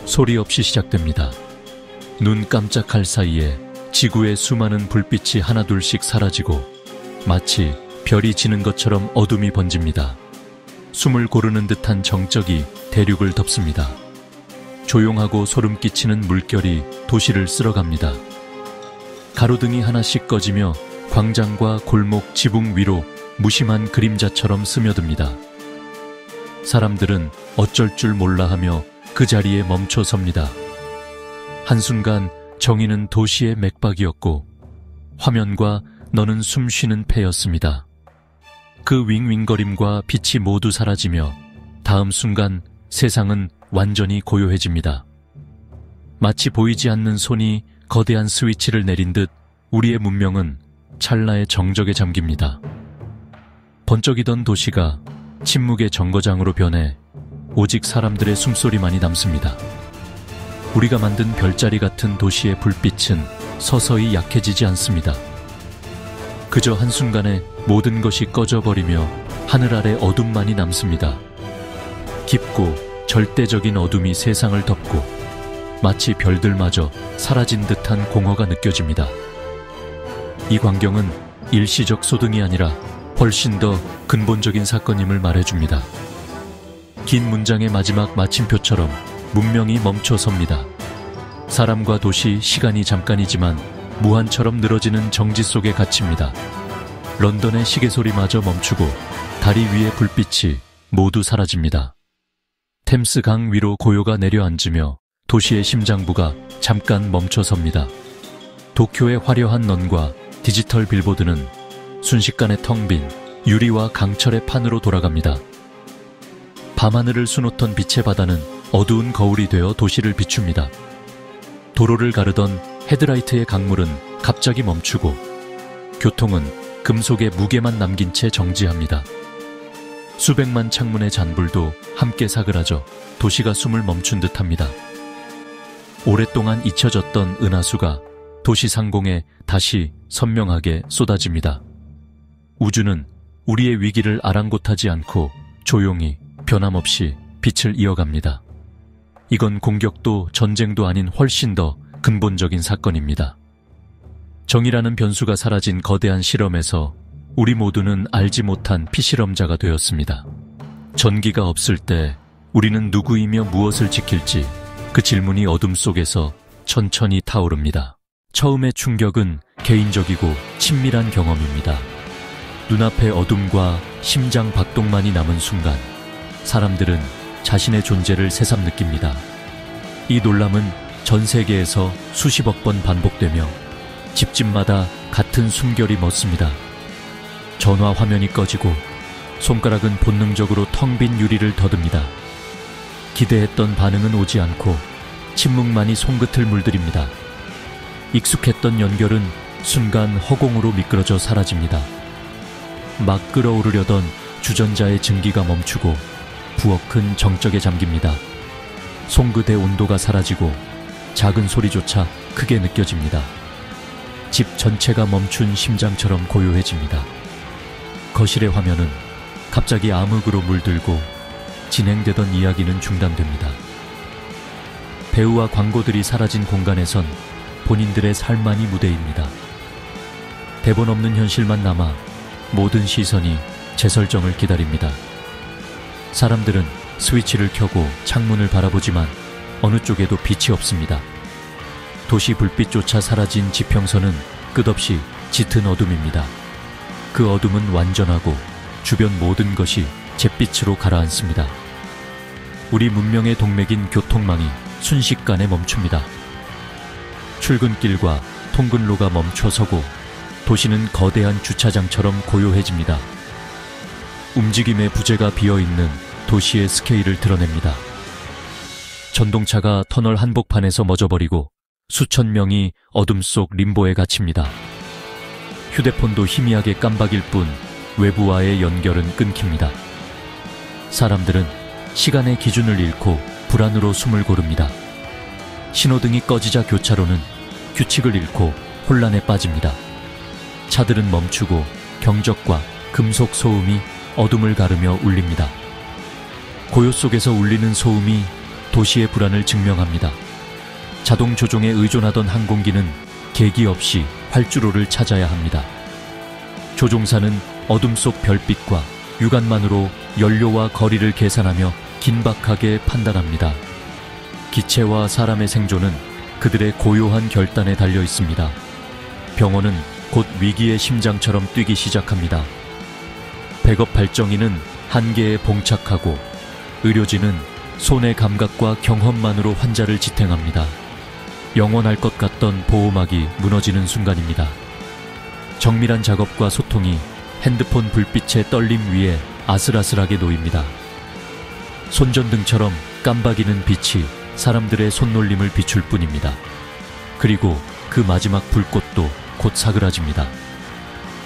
소리 없이 시작됩니다. 눈 깜짝할 사이에 지구의 수많은 불빛이 하나둘씩 사라지고 마치 별이 지는 것처럼 어둠이 번집니다. 숨을 고르는 듯한 정적이 대륙을 덮습니다. 조용하고 소름 끼치는 물결이 도시를 쓸어갑니다. 가로등이 하나씩 꺼지며 광장과 골목, 지붕 위로 무심한 그림자처럼 스며듭니다. 사람들은 어쩔 줄 몰라 하며 그 자리에 멈춰 섭니다. 한순간 정의는 도시의 맥박이었고 화면과 너는 숨 쉬는 패였습니다. 그 윙윙거림과 빛이 모두 사라지며 다음 순간 세상은 완전히 고요해집니다. 마치 보이지 않는 손이 거대한 스위치를 내린 듯 우리의 문명은 찰나의 정적에 잠깁니다. 번쩍이던 도시가 침묵의 정거장으로 변해 오직 사람들의 숨소리만이 남습니다. 우리가 만든 별자리 같은 도시의 불빛은 서서히 약해지지 않습니다. 그저 한순간에 모든 것이 꺼져버리며 하늘 아래 어둠만이 남습니다. 깊고 절대적인 어둠이 세상을 덮고 마치 별들마저 사라진 듯한 공허가 느껴집니다. 이 광경은 일시적 소등이 아니라 훨씬 더 근본적인 사건임을 말해줍니다. 긴 문장의 마지막 마침표처럼 문명이 멈춰 섭니다. 사람과 도시, 시간이 잠깐이지만 무한처럼 늘어지는 정지 속에 갇힙니다. 런던의 시계소리마저 멈추고 다리 위의 불빛이 모두 사라집니다. 템스 강 위로 고요가 내려앉으며 도시의 심장부가 잠깐 멈춰 섭니다. 도쿄의 화려한 넌과 디지털 빌보드는 순식간에 텅 빈 유리와 강철의 판으로 돌아갑니다. 밤하늘을 수놓던 빛의 바다는 어두운 거울이 되어 도시를 비춥니다. 도로를 가르던 헤드라이트의 강물은 갑자기 멈추고 교통은 금속의 무게만 남긴 채 정지합니다. 수백만 창문의 잔불도 함께 사그라져 도시가 숨을 멈춘 듯합니다. 오랫동안 잊혀졌던 은하수가 도시 상공에 다시 선명하게 쏟아집니다. 우주는 우리의 위기를 아랑곳하지 않고 조용히 변함없이 빛을 이어갑니다. 이건 공격도 전쟁도 아닌 훨씬 더 근본적인 사건입니다. 정의라는 변수가 사라진 거대한 실험에서 우리 모두는 알지 못한 피실험자가 되었습니다. 전기가 없을 때 우리는 누구이며 무엇을 지킬지 그 질문이 어둠 속에서 천천히 타오릅니다. 처음의 충격은 개인적이고 친밀한 경험입니다. 눈앞의 어둠과 심장 박동만이 남은 순간 사람들은 자신의 존재를 새삼 느낍니다. 이 놀람은 전 세계에서 수십억 번 반복되며 집집마다 같은 숨결이 멎습니다. 전화 화면이 꺼지고 손가락은 본능적으로 텅 빈 유리를 더듬니다. 기대했던 반응은 오지 않고 침묵만이 손끝을 물들입니다. 익숙했던 연결은 순간 허공으로 미끄러져 사라집니다. 막 끓어오르려던 주전자의 증기가 멈추고 부엌은 정적에 잠깁니다. 송긋의 온도가 사라지고 작은 소리조차 크게 느껴집니다. 집 전체가 멈춘 심장처럼 고요해집니다. 거실의 화면은 갑자기 암흑으로 물들고 진행되던 이야기는 중단됩니다. 배우와 광고들이 사라진 공간에선 본인들의 삶만이 무대입니다. 대본 없는 현실만 남아 모든 시선이 재설정을 기다립니다. 사람들은 스위치를 켜고 창문을 바라보지만 어느 쪽에도 빛이 없습니다. 도시 불빛조차 사라진 지평선은 끝없이 짙은 어둠입니다. 그 어둠은 완전하고 주변 모든 것이 잿빛으로 가라앉습니다. 우리 문명의 동맥인 교통망이 순식간에 멈춥니다. 출근길과 통근로가 멈춰서고 도시는 거대한 주차장처럼 고요해집니다. 움직임의 부재가 비어있는 도시의 스케일을 드러냅니다. 전동차가 터널 한복판에서 멎어버리고 수천 명이 어둠 속 림보에 갇힙니다. 휴대폰도 희미하게 깜박일 뿐 외부와의 연결은 끊깁니다. 사람들은 시간의 기준을 잃고 불안으로 숨을 고릅니다. 신호등이 꺼지자 교차로는 규칙을 잃고 혼란에 빠집니다. 차들은 멈추고 경적과 금속 소음이 어둠을 가르며 울립니다. 고요 속에서 울리는 소음이 도시의 불안을 증명합니다. 자동 조종에 의존하던 항공기는 계기 없이 활주로를 찾아야 합니다. 조종사는 어둠 속 별빛과 육안만으로 연료와 거리를 계산하며 긴박하게 판단합니다. 기체와 사람의 생존은 그들의 고요한 결단에 달려 있습니다. 병원은 곧 위기의 심장처럼 뛰기 시작합니다. 백업 발정인은 한계에 봉착하고 의료진은 손의 감각과 경험만으로 환자를 지탱합니다. 영원할 것 같던 보호막이 무너지는 순간입니다. 정밀한 작업과 소통이 핸드폰 불빛의 떨림 위에 아슬아슬하게 놓입니다. 손전등처럼 깜박이는 빛이 사람들의 손놀림을 비출 뿐입니다. 그리고 그 마지막 불꽃도 곧 사그라집니다.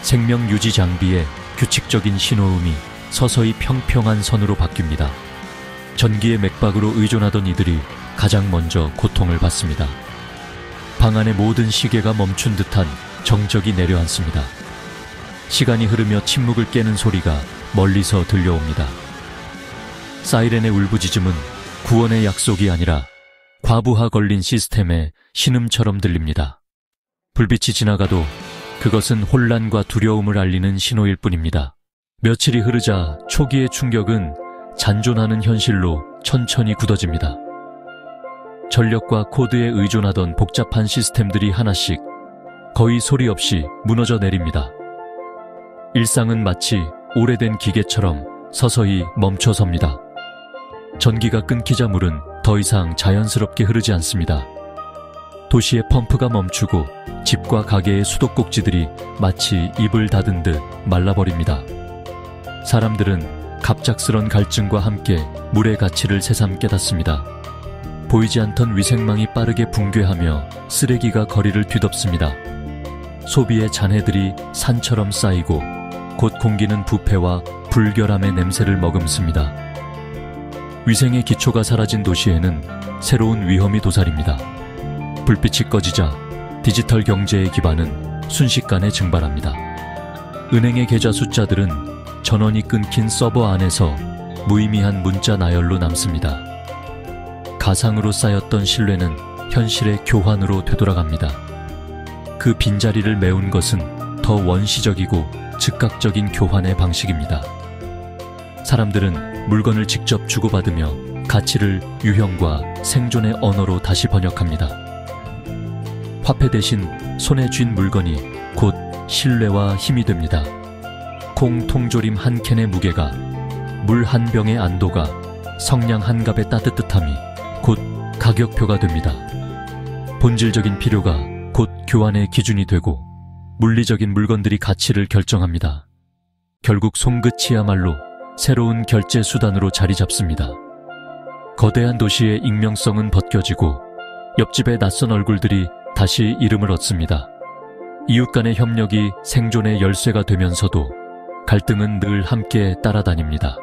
생명 유지 장비의 규칙적인 신호음이 서서히 평평한 선으로 바뀝니다. 전기의 맥박으로 의존하던 이들이 가장 먼저 고통을 받습니다. 방 안의 모든 시계가 멈춘 듯한 정적이 내려앉습니다. 시간이 흐르며 침묵을 깨는 소리가 멀리서 들려옵니다. 사이렌의 울부짖음은 구원의 약속이 아니라 과부하 걸린 시스템의 신음처럼 들립니다. 불빛이 지나가도 그것은 혼란과 두려움을 알리는 신호일 뿐입니다. 며칠이 흐르자 초기의 충격은 잔존하는 현실로 천천히 굳어집니다. 전력과 코드에 의존하던 복잡한 시스템들이 하나씩 거의 소리 없이 무너져 내립니다. 일상은 마치 오래된 기계처럼 서서히 멈춰섭니다. 전기가 끊기자 물은 더 이상 자연스럽게 흐르지 않습니다. 도시의 펌프가 멈추고 집과 가게의 수도꼭지들이 마치 입을 닫은 듯 말라버립니다. 사람들은 갑작스런 갈증과 함께 물의 가치를 새삼 깨닫습니다. 보이지 않던 위생망이 빠르게 붕괴하며 쓰레기가 거리를 뒤덮습니다. 소비의 잔해들이 산처럼 쌓이고 곧 공기는 부패와 불결함의 냄새를 머금습니다. 위생의 기초가 사라진 도시에는 새로운 위험이 도사립니다. 불빛이 꺼지자 디지털 경제의 기반은 순식간에 증발합니다. 은행의 계좌 숫자들은 전원이 끊긴 서버 안에서 무의미한 문자 나열로 남습니다. 가상으로 쌓였던 신뢰는 현실의 교환으로 되돌아갑니다. 그 빈자리를 메운 것은 더 원시적이고 즉각적인 교환의 방식입니다. 사람들은 물건을 직접 주고받으며 가치를 유형과 생존의 언어로 다시 번역합니다. 화폐 대신 손에 쥔 물건이 곧 신뢰와 힘이 됩니다. 콩 통조림 한 캔의 무게가, 물 한 병의 안도가, 성냥 한 갑의 따뜻함이 곧 가격표가 됩니다. 본질적인 필요가 곧 교환의 기준이 되고 물리적인 물건들이 가치를 결정합니다. 결국 손끝이야말로 새로운 결제 수단으로 자리 잡습니다. 거대한 도시의 익명성은 벗겨지고 옆집의 낯선 얼굴들이 다시 이름을 얻습니다. 이웃 간의 협력이 생존의 열쇠가 되면서도 갈등은 늘 함께 따라다닙니다.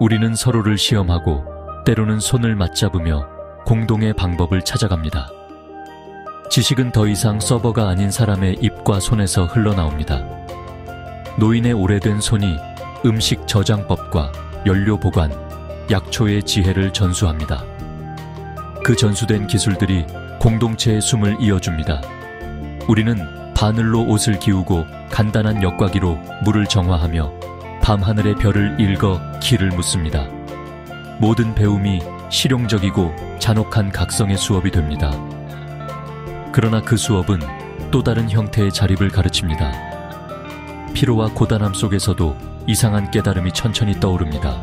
우리는 서로를 시험하고 때로는 손을 맞잡으며 공동의 방법을 찾아갑니다. 지식은 더 이상 서버가 아닌 사람의 입과 손에서 흘러나옵니다. 노인의 오래된 손이 음식 저장법과 연료 보관, 약초의 지혜를 전수합니다. 그 전수된 기술들이 공동체의 숨을 이어줍니다. 우리는 바늘로 옷을 기우고 간단한 엿과기로 물을 정화하며 밤하늘의 별을 읽어 길을 묻습니다. 모든 배움이 실용적이고 잔혹한 각성의 수업이 됩니다. 그러나 그 수업은 또 다른 형태의 자립을 가르칩니다. 피로와 고단함 속에서도 이상한 깨달음이 천천히 떠오릅니다.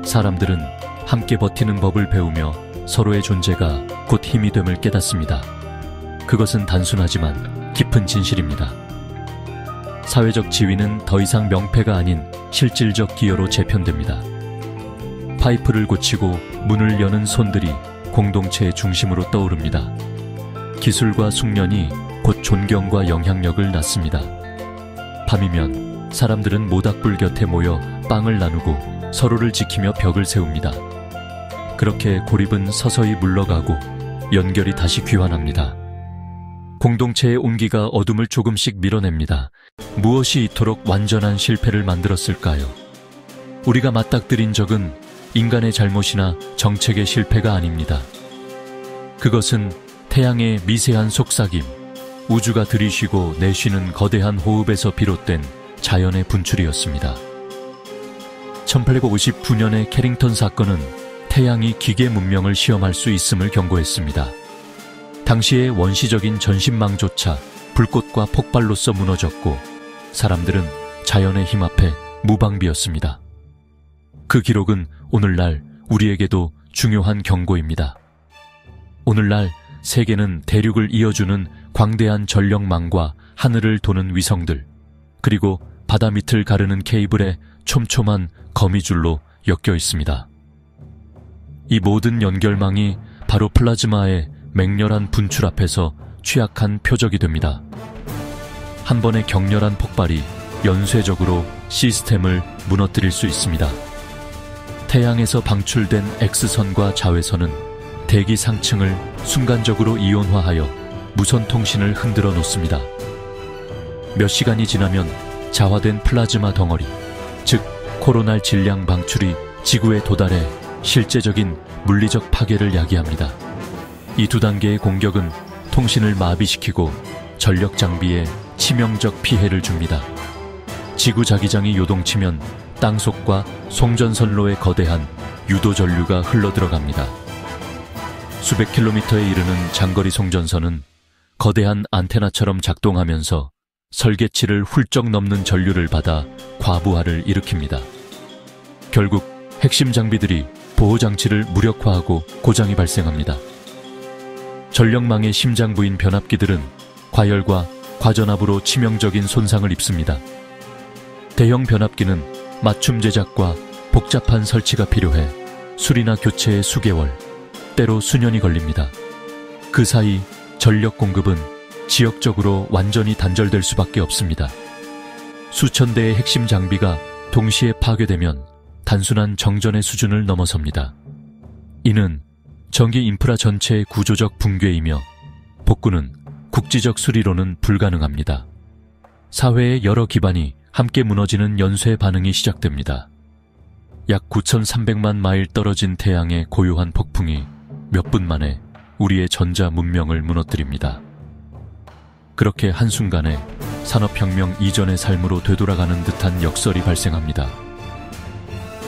사람들은 함께 버티는 법을 배우며 서로의 존재가 곧 힘이 됨을 깨닫습니다. 그것은 단순하지만 깊은 진실입니다. 사회적 지위는 더 이상 명패가 아닌 실질적 기여로 재편됩니다. 파이프를 고치고 문을 여는 손들이 공동체의 중심으로 떠오릅니다. 기술과 숙련이 곧 존경과 영향력을 낳습니다. 밤이면 사람들은 모닥불 곁에 모여 빵을 나누고 서로를 지키며 벽을 세웁니다. 그렇게 고립은 서서히 물러가고 연결이 다시 귀환합니다. 공동체의 온기가 어둠을 조금씩 밀어냅니다. 무엇이 이토록 완전한 실패를 만들었을까요? 우리가 맞닥뜨린 적은 인간의 잘못이나 정책의 실패가 아닙니다. 그것은 태양의 미세한 속삭임, 우주가 들이쉬고 내쉬는 거대한 호흡에서 비롯된 자연의 분출이었습니다. 1859년의 캐링턴 사건은 태양이 기계 문명을 시험할 수 있음을 경고했습니다. 당시의 원시적인 전신망조차 불꽃과 폭발로써 무너졌고 사람들은 자연의 힘 앞에 무방비였습니다. 그 기록은 오늘날 우리에게도 중요한 경고입니다. 오늘날 세계는 대륙을 이어주는 광대한 전력망과 하늘을 도는 위성들, 그리고 바다 밑을 가르는 케이블에 촘촘한 거미줄로 엮여 있습니다. 이 모든 연결망이 바로 플라즈마의 맹렬한 분출 앞에서 취약한 표적이 됩니다. 한 번의 격렬한 폭발이 연쇄적으로 시스템을 무너뜨릴 수 있습니다. 태양에서 방출된 X선과 자외선은 대기 상층을 순간적으로 이온화하여 무선 통신을 흔들어 놓습니다. 몇 시간이 지나면 자화된 플라즈마 덩어리, 즉 코로날 질량 방출이 지구에 도달해 실제적인 물리적 파괴를 야기합니다. 이 두 단계의 공격은 통신을 마비시키고 전력 장비에 치명적 피해를 줍니다. 지구 자기장이 요동치면 땅속과 송전선로의 거대한 유도 전류가 흘러들어갑니다. 수백 킬로미터에 이르는 장거리 송전선은 거대한 안테나처럼 작동하면서 설계치를 훌쩍 넘는 전류를 받아 과부하를 일으킵니다. 결국 핵심 장비들이 보호장치를 무력화하고 고장이 발생합니다. 전력망의 심장부인 변압기들은 과열과 과전압으로 치명적인 손상을 입습니다. 대형 변압기는 맞춤 제작과 복잡한 설치가 필요해 수리나 교체에 수개월, 때로 수년이 걸립니다. 그 사이 전력 공급은 지역적으로 완전히 단절될 수밖에 없습니다. 수천 대의 핵심 장비가 동시에 파괴되면 단순한 정전의 수준을 넘어섭니다. 이는 전기 인프라 전체의 구조적 붕괴이며 복구는 국지적 수리로는 불가능합니다. 사회의 여러 기반이 함께 무너지는 연쇄 반응이 시작됩니다. 약 9,300만 마일 떨어진 태양의 고요한 폭풍이 몇 분 만에 우리의 전자 문명을 무너뜨립니다. 그렇게 한순간에 산업혁명 이전의 삶으로 되돌아가는 듯한 역설이 발생합니다.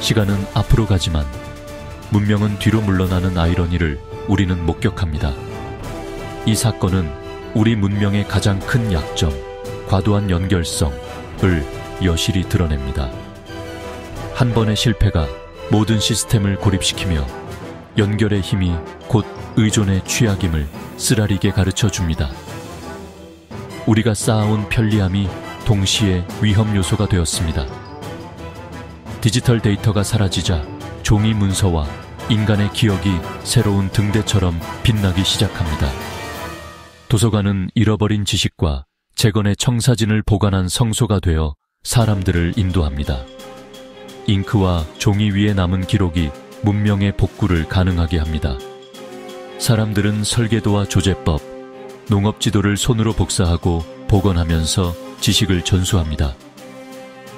시간은 앞으로 가지만 문명은 뒤로 물러나는 아이러니를 우리는 목격합니다. 이 사건은 우리 문명의 가장 큰 약점, 과도한 연결성을 여실히 드러냅니다. 한 번의 실패가 모든 시스템을 고립시키며 연결의 힘이 곧 의존의 취약임을 쓰라리게 가르쳐 줍니다. 우리가 쌓아온 편리함이 동시에 위험 요소가 되었습니다. 디지털 데이터가 사라지자 종이 문서와 인간의 기억이 새로운 등대처럼 빛나기 시작합니다. 도서관은 잃어버린 지식과 재건의 청사진을 보관한 성소가 되어 사람들을 인도합니다. 잉크와 종이 위에 남은 기록이 문명의 복구를 가능하게 합니다. 사람들은 설계도와 조제법, 농업 지도를 손으로 복사하고 복원하면서 지식을 전수합니다.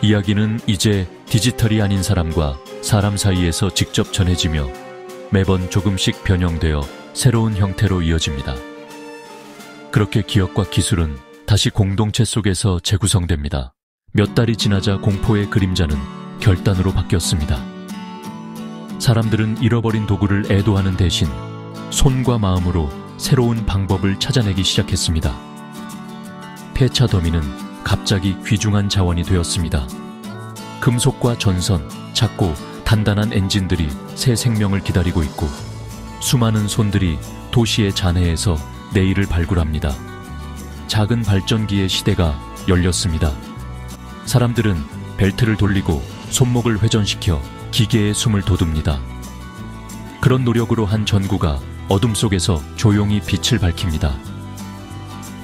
이야기는 이제 디지털이 아닌 사람과 사람 사이에서 직접 전해지며 매번 조금씩 변형되어 새로운 형태로 이어집니다. 그렇게 기억과 기술은 다시 공동체 속에서 재구성됩니다. 몇 달이 지나자 공포의 그림자는 결단으로 바뀌었습니다. 사람들은 잃어버린 도구를 애도하는 대신 손과 마음으로 새로운 방법을 찾아내기 시작했습니다. 폐차 더미는 갑자기 귀중한 자원이 되었습니다. 금속과 전선, 작고 단단한 엔진들이 새 생명을 기다리고 있고 수많은 손들이 도시의 잔해에서 내일을 발굴합니다. 작은 발전기의 시대가 열렸습니다. 사람들은 벨트를 돌리고 손목을 회전시켜 기계의 숨을 돋웁니다. 그런 노력으로 한 전구가 어둠 속에서 조용히 빛을 밝힙니다.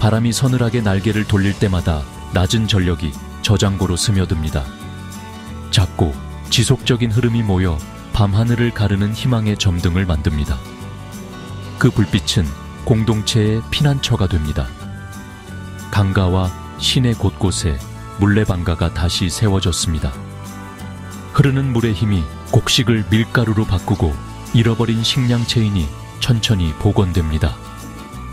바람이 서늘하게 날개를 돌릴 때마다 낮은 전력이 저장고로 스며듭니다. 작고 지속적인 흐름이 모여 밤하늘을 가르는 희망의 점등을 만듭니다. 그 불빛은 공동체의 피난처가 됩니다. 강가와 시내 곳곳에 물레방가가 다시 세워졌습니다. 흐르는 물의 힘이 곡식을 밀가루로 바꾸고 잃어버린 식량 체인이 천천히 복원됩니다.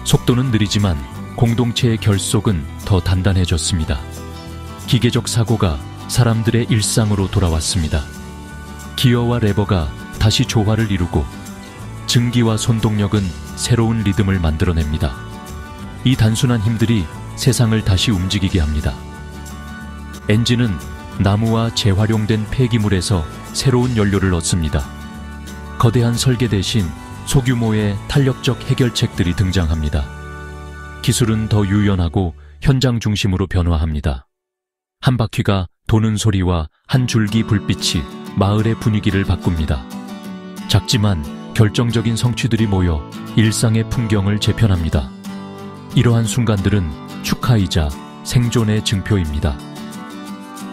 속도는 느리지만 공동체의 결속은 더 단단해졌습니다. 기계적 사고가 사람들의 일상으로 돌아왔습니다. 기어와 레버가 다시 조화를 이루고 증기와 손동력은 새로운 리듬을 만들어냅니다. 이 단순한 힘들이 세상을 다시 움직이게 합니다. 엔진은 나무와 재활용된 폐기물에서 새로운 연료를 얻습니다. 거대한 설계 대신 소규모의 탄력적 해결책들이 등장합니다. 기술은 더 유연하고 현장 중심으로 변화합니다. 한 바퀴가 도는 소리와 한 줄기 불빛이 마을의 분위기를 바꿉니다. 작지만 결정적인 성취들이 모여 일상의 풍경을 재편합니다. 이러한 순간들은 축하이자 생존의 증표입니다.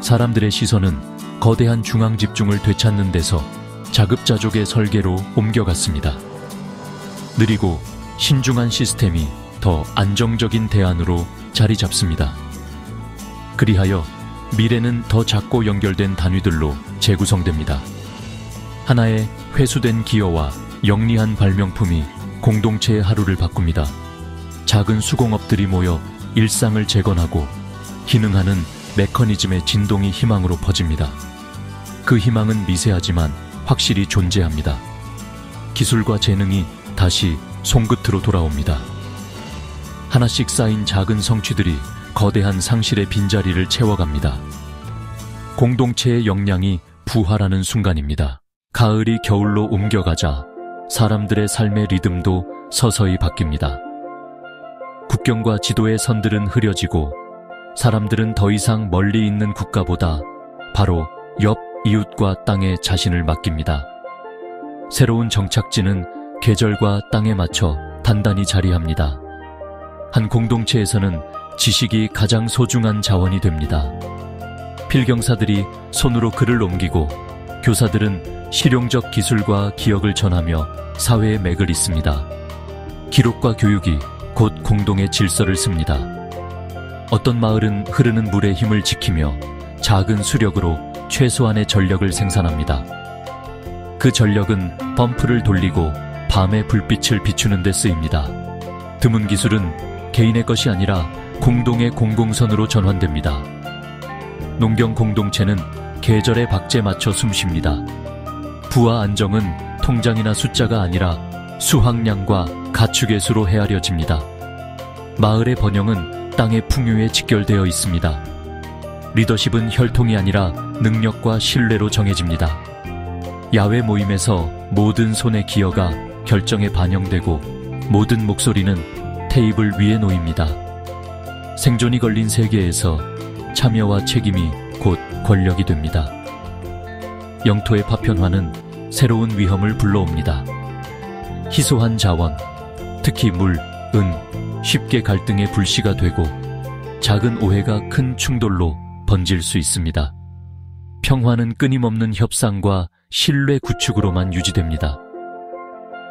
사람들의 시선은 거대한 중앙 집중을 되찾는 데서 자급자족의 설계로 옮겨갔습니다. 느리고 신중한 시스템이 더 안정적인 대안으로 자리 잡습니다. 그리하여 미래는 더 작고 연결된 단위들로 재구성됩니다. 하나의 회수된 기어와 영리한 발명품이 공동체의 하루를 바꿉니다. 작은 수공업들이 모여 일상을 재건하고 기능하는 메커니즘의 진동이 희망으로 퍼집니다. 그 희망은 미세하지만 확실히 존재합니다. 기술과 재능이 다시 손끝으로 돌아옵니다. 하나씩 쌓인 작은 성취들이 거대한 상실의 빈자리를 채워갑니다. 공동체의 역량이 부활하는 순간입니다. 가을이 겨울로 옮겨가자 사람들의 삶의 리듬도 서서히 바뀝니다. 국경과 지도의 선들은 흐려지고 사람들은 더 이상 멀리 있는 국가보다 바로 옆 이웃과 땅에 자신을 맡깁니다. 새로운 정착지는 계절과 땅에 맞춰 단단히 자리합니다. 한 공동체에서는 지식이 가장 소중한 자원이 됩니다. 필경사들이 손으로 글을 옮기고 교사들은 실용적 기술과 기억을 전하며 사회의 맥을 잇습니다. 기록과 교육이 곧 공동의 질서를 씁니다. 어떤 마을은 흐르는 물의 힘을 지키며 작은 수력으로 최소한의 전력을 생산합니다. 그 전력은 펌프를 돌리고 밤의 불빛을 비추는 데 쓰입니다. 드문 기술은 개인의 것이 아니라 공동의 공공선으로 전환됩니다. 농경 공동체는 계절의 박제에 맞춰 숨쉽니다. 부와 안정은 통장이나 숫자가 아니라 수확량과 가축의 수로 헤아려집니다. 마을의 번영은 땅의 풍요에 직결되어 있습니다. 리더십은 혈통이 아니라 능력과 신뢰로 정해집니다. 야외 모임에서 모든 손의 기여가 결정에 반영되고 모든 목소리는 테이블 위에 놓입니다. 생존이 걸린 세계에서 참여와 책임이 곧 권력이 됩니다. 영토의 파편화는 새로운 위험을 불러옵니다. 희소한 자원, 특히 물, 은, 쉽게 갈등의 불씨가 되고 작은 오해가 큰 충돌로 번질 수 있습니다. 평화는 끊임없는 협상과 신뢰 구축으로만 유지됩니다.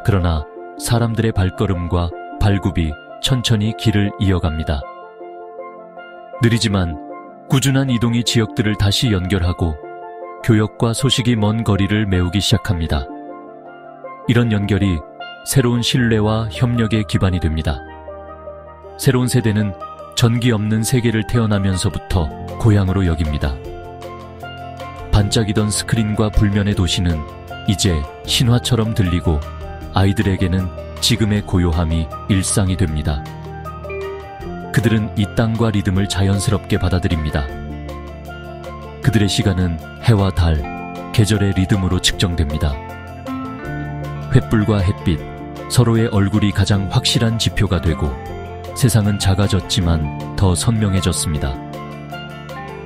그러나 사람들의 발걸음과 발굽이 천천히 길을 이어갑니다. 느리지만 꾸준한 이동이 지역들을 다시 연결하고 교역과 소식이 먼 거리를 메우기 시작합니다. 이런 연결이 새로운 신뢰와 협력의 기반이 됩니다. 새로운 세대는 전기 없는 세계를 태어나면서부터 고향으로 여깁니다. 반짝이던 스크린과 불면의 도시는 이제 신화처럼 들리고 아이들에게는 지금의 고요함이 일상이 됩니다. 그들은 이 땅과 리듬을 자연스럽게 받아들입니다. 그들의 시간은 해와 달, 계절의 리듬으로 측정됩니다. 횃불과 햇빛, 서로의 얼굴이 가장 확실한 지표가 되고 세상은 작아졌지만 더 선명해졌습니다.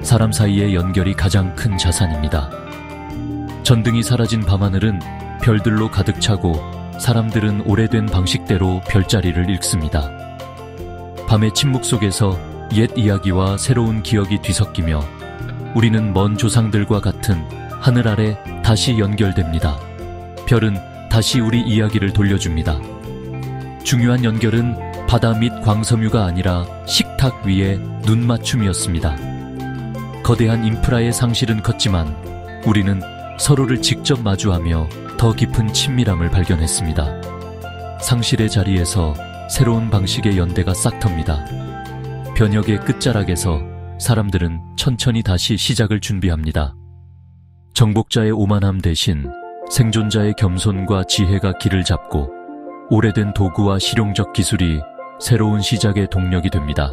사람 사이의 연결이 가장 큰 자산입니다. 전등이 사라진 밤하늘은 별들로 가득 차고 사람들은 오래된 방식대로 별자리를 읽습니다. 밤의 침묵 속에서 옛 이야기와 새로운 기억이 뒤섞이며 우리는 먼 조상들과 같은 하늘 아래 다시 연결됩니다. 별은 다시 우리 이야기를 돌려줍니다. 중요한 연결은 바다 및 광섬유가 아니라 식탁 위의 눈맞춤이었습니다. 거대한 인프라의 상실은 컸지만 우리는 서로를 직접 마주하며 더 깊은 친밀함을 발견했습니다. 상실의 자리에서 새로운 방식의 연대가 싹텄니다. 변혁의 끝자락에서 사람들은 천천히 다시 시작을 준비합니다. 정복자의 오만함 대신 생존자의 겸손과 지혜가 길을 잡고 오래된 도구와 실용적 기술이 새로운 시작의 동력이 됩니다.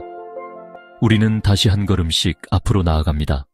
우리는 다시 한 걸음씩 앞으로 나아갑니다.